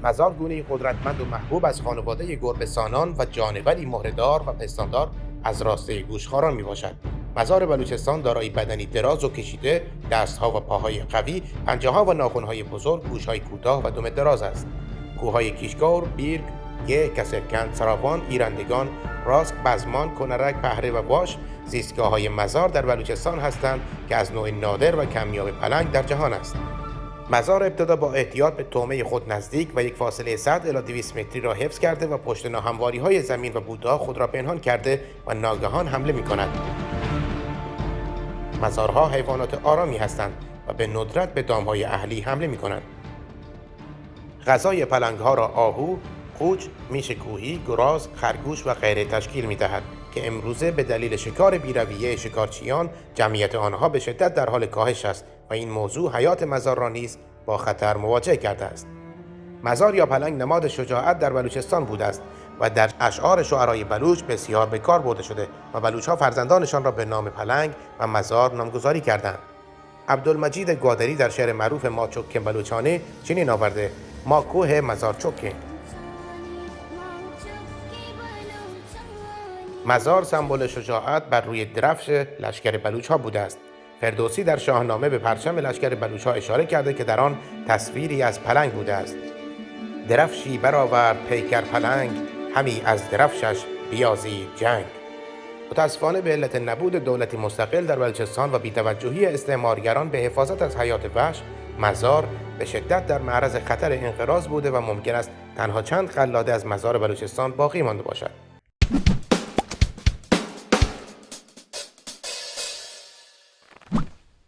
مزار گونه‌ای قدرتمند و محبوب از خانواده گربه‌سانان و جانوری مهره‌دار و پستاندار از راسته گوشخواران میباشد. مزار بلوچستان دارای بدنی دراز و کشیده، دستها و پاهای قوی، پنجه‌ها و ناخن‌های بزرگ، گوش‌های کوتاه و دم دراز است. کوههای کیشگور، بیرگ، گه، کسرکند، سراوان، ایرندگان، راسک، بزمان، کنرک، پهره و واش زیستگاه‌های مزار در بلوچستان هستند که از نوع نادر و کمیاب پلنگ در جهان است. مزار ابتدا با احتیاط به طعمه خود نزدیک و یک فاصله 100 الی 200 متری را حفظ کرده و پشت ناهمواری‌های زمین و بوته‌ها خود را پنهان کرده و ناگهان حمله می‌کند. مزارها حیوانات آرامی هستند و به ندرت به دام‌های اهلی حمله می‌کنند. غذای پلنگ‌ها را آهو، قوچ، میش کوهی، گراز، خرگوش و غیره تشکیل می‌دهد که امروزه به دلیل شکار بی‌رویه شکارچیان جمعیت آنها به شدت در حال کاهش است و این موضوع حیات مزار را نیز با خطر مواجه کرده است. مزار یا پلنگ نماد شجاعت در بلوچستان بوده است و در اشعار شعرای بلوچ بسیار به کار برده شده و بلوچ‌ها فرزندانشان را به نام پلنگ و مزار نامگذاری کردند. عبدالمجید گادری در شعر معروف ما چکیم بلوچانه چنین آورده: ما کوه مزار چکیم. مزار سمبل شجاعت بر روی درفش لشکر بلوچ‌ها بوده است. فردوسی در شاهنامه به پرچم لشکر بلوچ‌ها اشاره کرده که در آن تصویری از پلنگ بوده است. درفشی برآورد پیکر پلنگ، همی از درفشش بیازید جنگ. متاسفانه به علت نبود دولتی مستقل در بلوچستان و بی‌توجهی استعمارگران به حفاظت از حیات وحش، مزار به شدت در معرض خطر انقراض بوده و ممکن است تنها چند قلاده از مزار بلوچستان باقی مانده باشد.